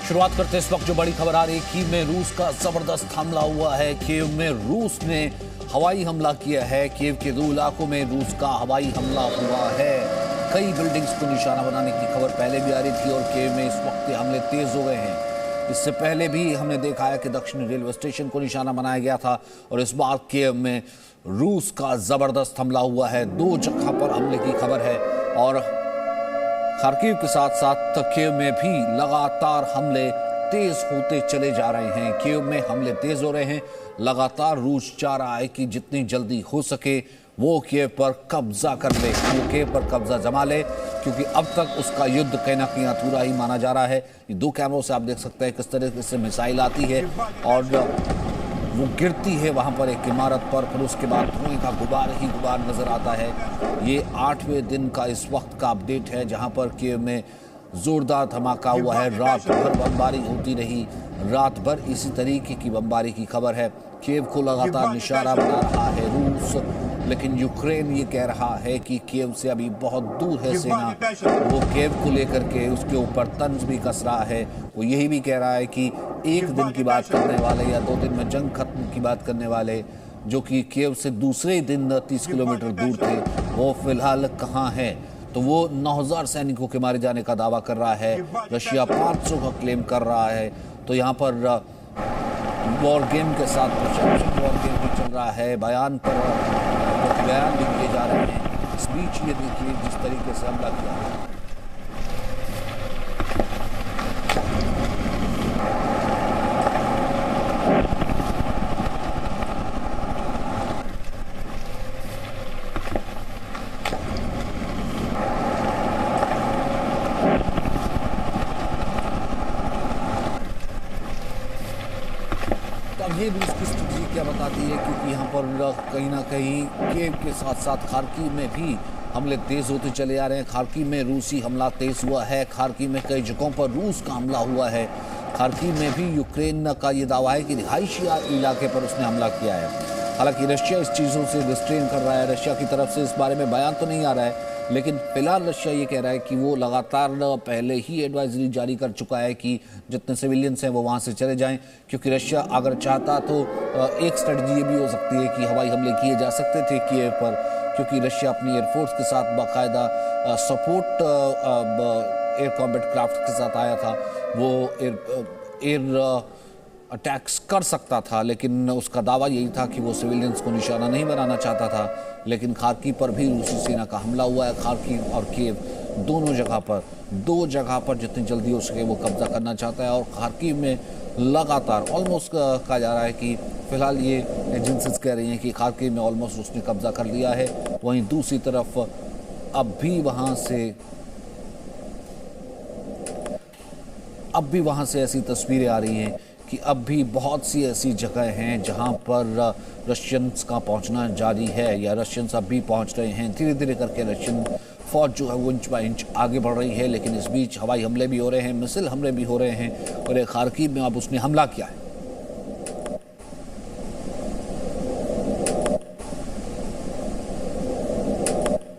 शुरुआत करते हैं इस वक्त जो बड़ी खबर आ रही है। कीव में रूस का जबरदस्त हमला हुआ है। कीव में रूस ने हवाई हमला किया है। कीव के 2 इलाकों में रूस का हवाई हमला हुआ है। कई बिल्डिंग्स को निशाना बनाने की खबर पहले भी आ रही थी और कीव में इस वक्त हमले तेज हो गए हैं। इससे पहले भी हमने देखा है कि दक्षिणी रेलवे स्टेशन को निशाना बनाया गया था और इस बार कीव में रूस का जबरदस्त हमला हुआ है। 2 जगह पर हमले की खबर है और खार्किव के साथ साथ कीव में भी लगातार हमले तेज होते चले जा रहे हैं। कीव में हमले तेज हो रहे हैं। लगातार रूस चाह रहा है कि जितनी जल्दी हो सके वो कीव पर कब्जा कर ले, वो कीव पर कब्जा जमा ले, क्योंकि अब तक उसका युद्ध कहीं ना कहीं अधूरा ही माना जा रहा है। ये 2 कैमरों से आप देख सकते हैं किस तरीके से मिसाइल आती है और वो गिरती है वहां पर एक इमारत पर, फिर उसके बाद धुएं का गुबार ही गुबार नजर आता है। ये 8वें दिन का इस वक्त का अपडेट है जहां पर कीव में जोरदार धमाका हुआ है। रात भर बमबारी होती रही, रात भर इसी तरीके की बमबारी की खबर है। कीव को लगातार निशाना बना रहा है रूस, लेकिन यूक्रेन ये कह रहा है कि कीव से अभी बहुत दूर है सेना। वो कीव को लेकर के उसके ऊपर तंज भी कस रहा है। वो यही भी कह रहा है कि 1 दिन की बात करने वाले या 2 दिन में जंग खत्म की बात करने वाले, जो कि कीव से दूसरे दिन 30 किलोमीटर दूर थे, वो फिलहाल कहाँ हैं। तो वो 9000 सैनिकों के मारे जाने का दावा कर रहा है। रशिया 500 का क्लेम कर रहा है। तो यहाँ पर वॉर गेम के साथ वॉर गेम भी चल रहा है। बयान पर बयान भी किए जा रहे हैं। इस बीच ये देखिए जिस तरीके से हमला किया है। ये रूस की स्थिति क्या बताती है, क्योंकि यहाँ पर कहीं ना कहीं कीव के साथ साथ खार्किव में भी हमले तेज होते चले आ रहे हैं। खार्किव में रूसी हमला तेज हुआ है। खार्किव में कई जगहों पर रूस का हमला हुआ है। खार्किव में भी यूक्रेन का ये दावा है कि रिहायशी इलाके पर उसने हमला किया है। हालांकि रशिया इस चीज़ों से रिस्ट्रेन कर रहा है। रशिया की तरफ से इस बारे में बयान तो नहीं आ रहा है, लेकिन फिलहाल रशिया ये कह रहा है कि वो लगातार पहले ही एडवाइजरी जारी कर चुका है कि जितने सिविलियंस हैं वो वहाँ से चले जाएं, क्योंकि रशिया अगर चाहता तो एक स्ट्रेटजी ये भी हो सकती है कि हवाई हमले किए जा सकते थे कीव पर, क्योंकि रशिया अपनी एयरफोर्स के साथ बाकायदा सपोर्ट एयर कॉम्बैट क्राफ्ट के साथ आया था। वो एयर अटैक्स कर सकता था, लेकिन उसका दावा यही था कि वो सिविलियंस को निशाना नहीं बनाना चाहता था। लेकिन खार्किव पर भी रूसी सेना का हमला हुआ है। खार्किव और कीव दोनों जगह पर 2 जगह पर जितनी जल्दी हो सके वो कब्जा करना चाहता है। और खार्किव में लगातार ऑलमोस्ट कहा जा रहा है कि फिलहाल ये एजेंसीज कह रही हैं कि खार्किव में ऑलमोस्ट उसने कब्जा कर लिया है। वहीं दूसरी तरफ अब भी वहाँ से ऐसी तस्वीरें आ रही हैं कि अब भी बहुत सी ऐसी जगह हैं जहां पर रशियंस का पहुंचना जारी है या रशियंस अब भी पहुंच रहे हैं। धीरे धीरे करके रशियन फौज जो है वो इंच बाय इंच आगे बढ़ रही है। लेकिन इस बीच हवाई हमले भी हो रहे हैं, मिसाइल हमले भी हो रहे हैं और एक खार्किव में अब उसने हमला किया है।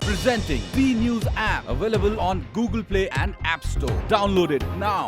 Presenting B News app, available on Google Play and App Store. Download it now.